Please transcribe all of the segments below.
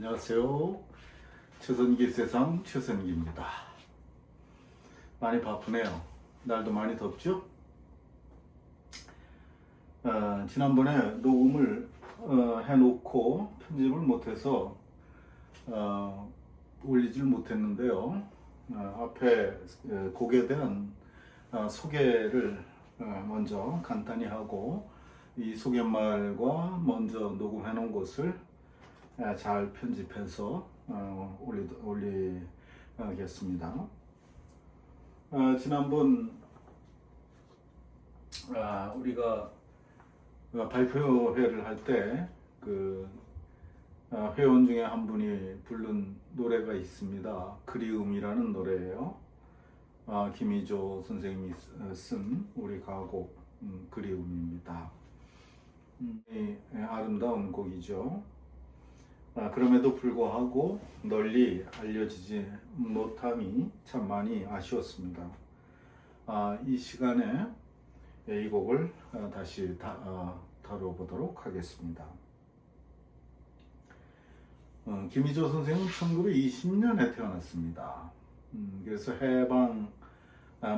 안녕하세요. 최선기 세상 최선기입니다. 많이 바쁘네요. 날도 많이 덥죠? 지난번에 녹음을 해놓고 편집을 못해서 올리질 못했는데요. 앞에 곡에 대한 소개를 먼저 간단히 하고 이 소개말과 먼저 녹음해 놓은 것을 잘 편집해서 올리겠습니다. 지난번 우리가 발표회를 할 때 그 회원 중에 한 분이 부른 노래가 있습니다. 그리움이라는 노래예요. 김희조 선생님이 쓴 우리 가곡 그리움입니다. 아름다운 곡이죠. 그럼에도 불구하고 널리 알려지지 못함이 참 많이 아쉬웠습니다. 이 시간에 이 곡을 다시 다뤄보도록 하겠습니다. 김희조 선생은 1920년에 태어났습니다. 그래서 해방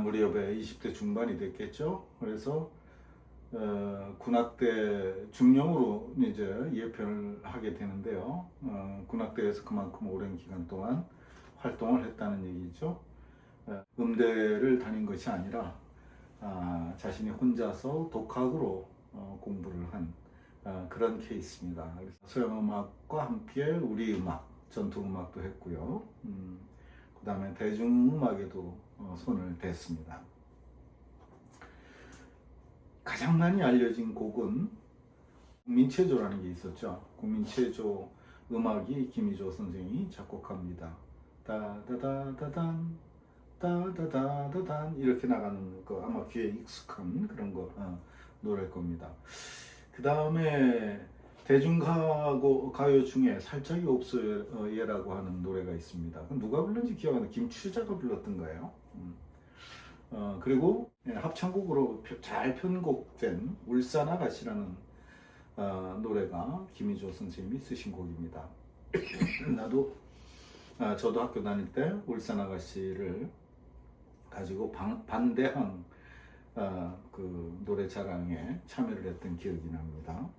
무렵에 20대 중반이 됐겠죠. 그래서 군악대 중령으로 이제 예편을 하게 되는데요. 군악대에서 그만큼 오랜 기간 동안 활동을 했다는 얘기죠. 음대를 다닌 것이 아니라 자신이 혼자서 독학으로 공부를 한 그런 케이스입니다. 서양음악과 함께 우리 음악, 전통음악도 했고요. 그 다음에 대중음악에도 손을 댔습니다. 가장 많이 알려진 곡은 국민체조라는 게 있었죠. 국민체조 음악이 김희조 선생이 작곡합니다. 따다다다단 따다다다단 이렇게 나가는 거 아마 귀에 익숙한 그런 거 노래일 겁니다. 그 다음에 대중가요 중에 살짝이 없어요라고 하는 노래가 있습니다. 누가 불렀는지 기억 안 나요. 김추자가 불렀던 거예요. 그리고 합창곡으로 잘 편곡된 울산 아가씨라는 노래가 김희조 선생님이 쓰신 곡입니다. 저도 학교 다닐 때 울산 아가씨를 가지고 반대항 그 노래 자랑에 참여를 했던 기억이 납니다.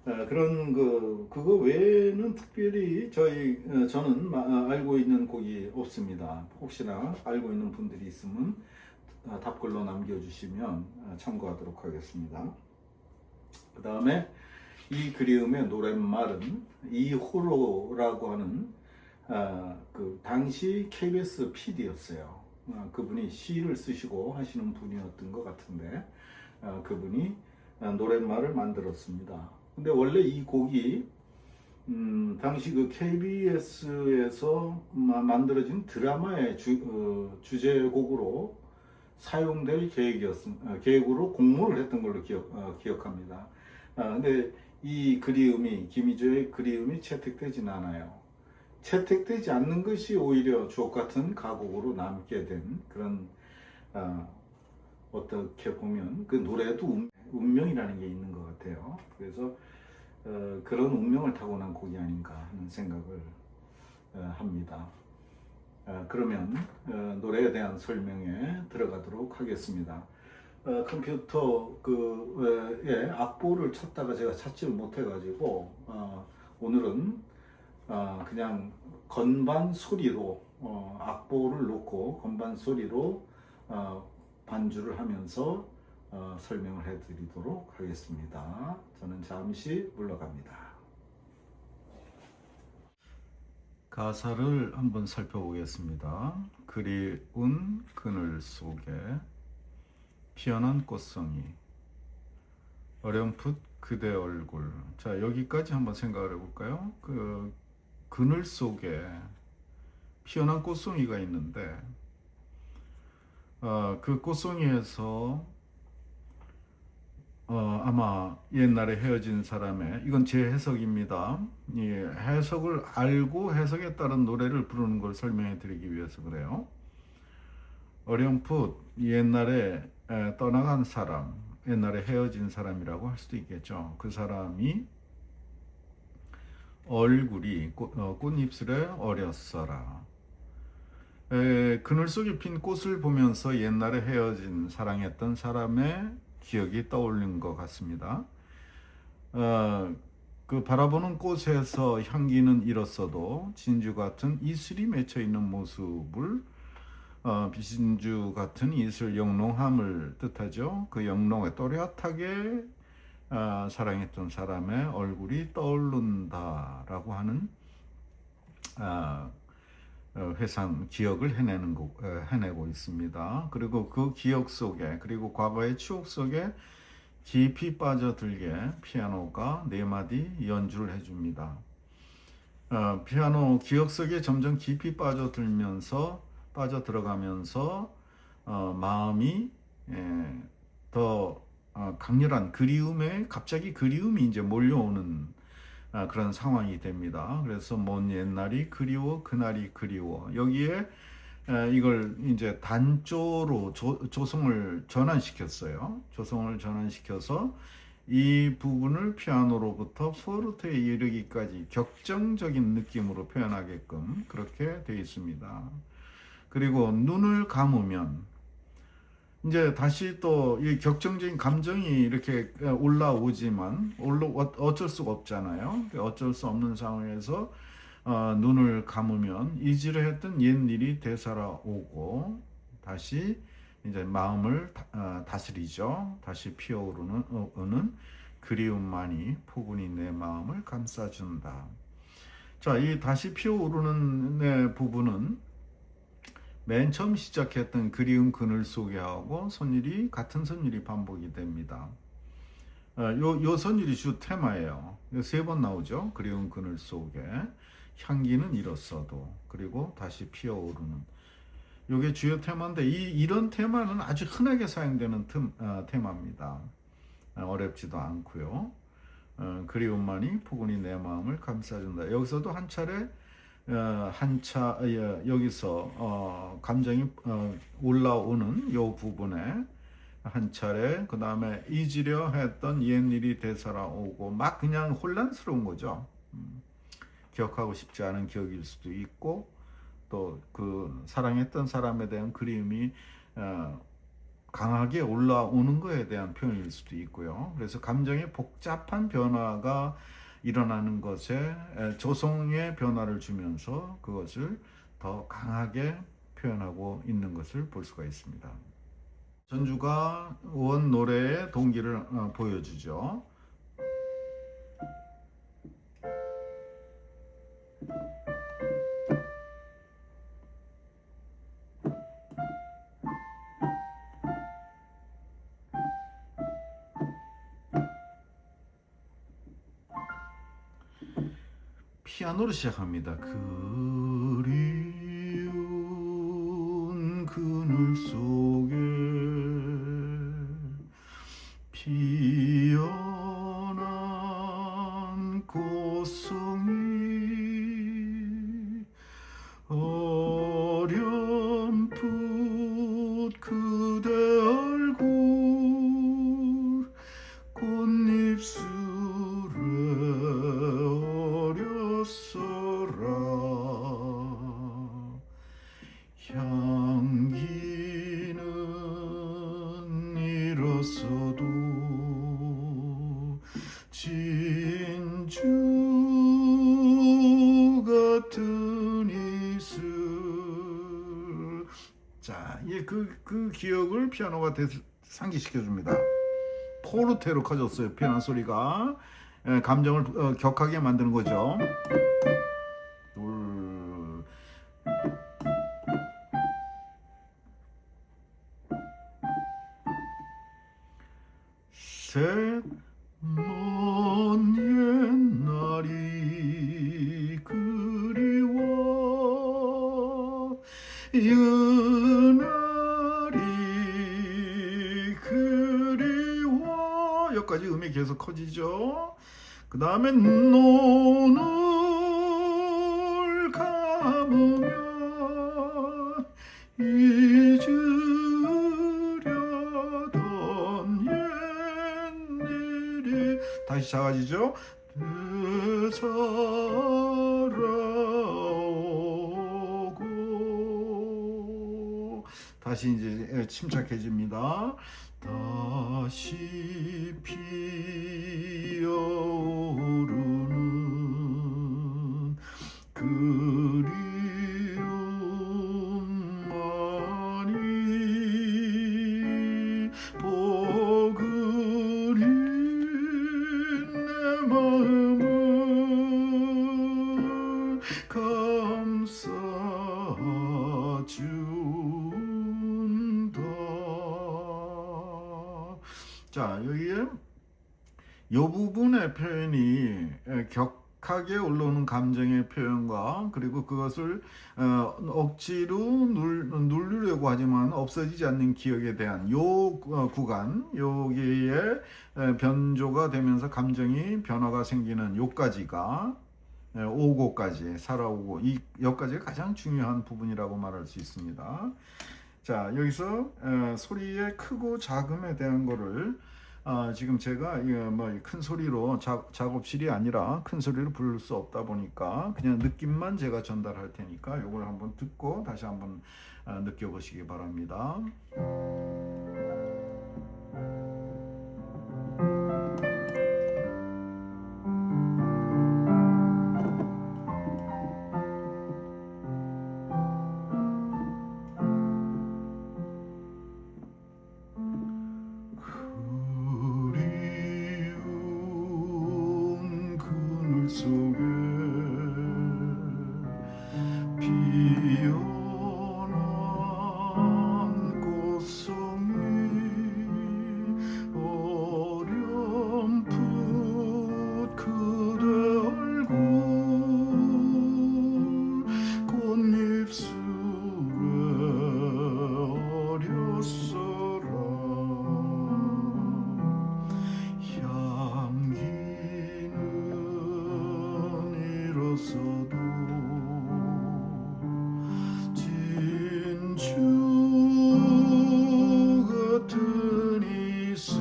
그런 그거 외에는 특별히 저는 알고 있는 곡이 없습니다. 혹시나 알고 있는 분들이 있으면 답글로 남겨주시면 참고하도록 하겠습니다. 그 다음에 이 그리움의 노랫말은 이호로라고 하는 그 당시 KBS PD였어요. 그분이 시를 쓰시고 하시는 분이었던 것 같은데 그분이 노랫말을 만들었습니다. 근데 원래 이 곡이 당시 그 KBS에서 만들어진 드라마의 주제곡으로 사용될 계획으로 공모를 했던 걸로 기억합니다. 근데 이 그리움이 김희조의 그리움이 채택되진 않아요. 채택되지 않는 것이 오히려 주옥 같은 가곡으로 남게 된 그런 어떻게 보면 그 노래도 운명이라는 게 있는 것 같아요. 그래서 그런 운명을 타고난 곡이 아닌가 하는 생각을 합니다. 그러면 노래에 대한 설명에 들어가도록 하겠습니다. 컴퓨터 악보를 찾다가 제가 찾지를 못해가지고 오늘은 그냥 건반 소리로 악보를 놓고 건반 소리로 반주를 하면서 설명을 해드리도록 하겠습니다. 저는 잠시 물러갑니다. 가사를 한번 살펴보겠습니다. 그리운 그늘 속에 피어난 꽃송이 어렴풋 그대 얼굴. 자, 여기까지 한번 생각을 해볼까요? 그 그늘 속에 피어난 꽃송이가 있는데 그 꽃송이에서 아마 옛날에 헤어진 사람의, 이건 제 해석입니다. 이 해석을 알고 해석에 따른 노래를 부르는 걸 설명해 드리기 위해서 그래요. 어렴풋 옛날에 떠나간 사람, 옛날에 헤어진 사람이라고 할 수도 있겠죠. 그 사람이 얼굴이 꽃잎술에 어렸어라. 그늘 속에 핀 꽃을 보면서 옛날에 헤어진 사랑했던 사람의 기억이 떠오르는 것 같습니다. 그 바라보는 꽃에서 향기는 잃었어도 진주 같은 이슬이 맺혀 있는 모습을 비진주 같은 이슬 영롱함을 뜻하죠. 그 영롱에 또렷하게 사랑했던 사람의 얼굴이 떠오른다라고 하는 회상 기억을 해내고 있습니다. 그리고 그 기억 속에, 그리고 과거의 추억 속에 깊이 빠져들게 피아노가 네 마디 연주를 해줍니다. 피아노 기억 속에 점점 깊이 빠져들어가면서 마음이 더 강렬한 갑자기 그리움이 이제 몰려오는 그런 상황이 됩니다. 그래서 먼 옛날이 그리워, 그날이 그리워. 여기에 이걸 이제 단조로 조성을 전환시켰어요. 조성을 전환시켜서 이 부분을 피아노로부터 포르테에 이르기까지 격정적인 느낌으로 표현하게끔 그렇게 되어 있습니다. 그리고 눈을 감으면 이제 다시 또 이 격정적인 감정이 이렇게 올라오지만 어쩔 수가 없잖아요. 어쩔 수 없는 상황에서 눈을 감으면 잊으려 했던 옛일이 되살아오고 다시 이제 마음을 다스리죠. 다시 피어오르는 그리움만이 포근히 내 마음을 감싸준다. 자, 이 다시 피어오르는 내 부분은 맨 처음 시작했던 그리움 그늘 속에 하고 같은 선율이 반복이 됩니다. 요 선율이 주 테마예요. 3번 나오죠. 그리움 그늘 속에 향기는 잃었어도, 그리고 다시 피어오르는. 요게 주요 테마인데 이런 테마는 아주 흔하게 사용되는 테마입니다. 어렵지도 않고요. 그리움만이 포근히 내 마음을 감싸준다. 여기서도 한 차례 여기서 감정이 올라오는 요 부분에 한 차례, 그 다음에 잊으려 했던 옛일이 되살아오고 막 그냥 혼란스러운 거죠. 기억하고 싶지 않은 기억일 수도 있고 또 그 사랑했던 사람에 대한 그리움이 강하게 올라오는 것에 대한 표현일 수도 있고요. 그래서 감정의 복잡한 변화가 일어나는 것에 조성의 변화를 주면서 그것을 더 강하게 표현하고 있는 것을 볼 수가 있습니다. 전주가 원 노래의 동기를 보여주죠. 피아노로 시작합니다. 그리운 그늘 속에 피어난 꽃송이 어렴풋 그대 얼굴 꽃잎술에 어렸어라. 향기는 잃었어도 진주 같은 이슬. 자, 그 기억을 피아노가 상기시켜줍니다. 포르테로 커졌어요. 피아노 소리가 감정을 격하게 만드는 거죠. 둘, 셋. 먼 옛날이 그리워 이날이 그리워. 여기까지 음이 계속 커지죠. 그 다음에 눈을 감으면 잊으려던 옛일이 다시 작아지죠. 살아오고 다시 이제 침착해집니다. 다시 피어오르는 그리움만이 포근히 내 마음을 감싸준다. 자, 여기에 이 부분의 표현이 격하게 올라오는 감정의 표현과 그리고 그것을 억지로 누르려고 하지만 없어지지 않는 기억에 대한 요 구간, 여기에 변조가 되면서 감정이 변화가 생기는 요까지가 오고까지 살아오고 여기까지가 가장 중요한 부분이라고 말할 수 있습니다. 자, 여기서 소리의 크고 작음에 대한 거를 지금 제가 뭐 큰 소리로 작업실이 아니라 큰 소리로 부를 수 없다 보니까 그냥 느낌만 제가 전달할 테니까 이걸 한번 듣고 다시 한번 느껴보시기 바랍니다. 그리운 그늘 속에 피어난 꽃송이 어렴풋 그대 얼굴 꽃잎술에 어렸어라 향기는 잃었어도 진주 같은 이슬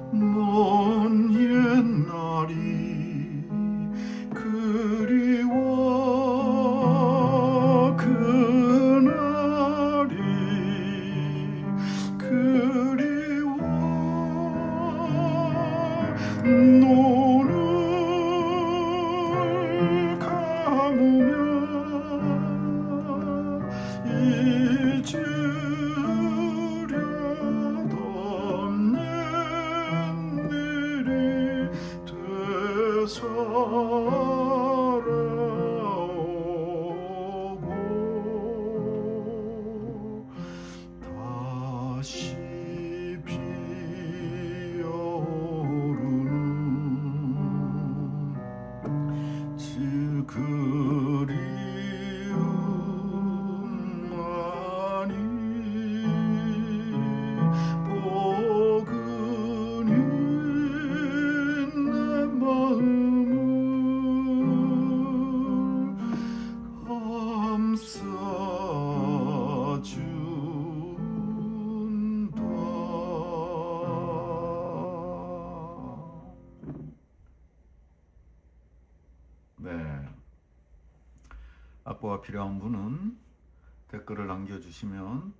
먼 옛날이 그리워 그날이 그리워 눈을 감으며 잊으려던 옛일이 되살아오고 다시 피어오르는 그리움만이 포근히 내 마음을 감싸준다. 네. 악보가 필요한 분은 댓글을 남겨주시면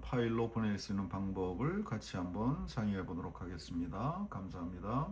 파일로 보낼 수 있는 방법을 같이 한번 상의해 보도록 하겠습니다. 감사합니다.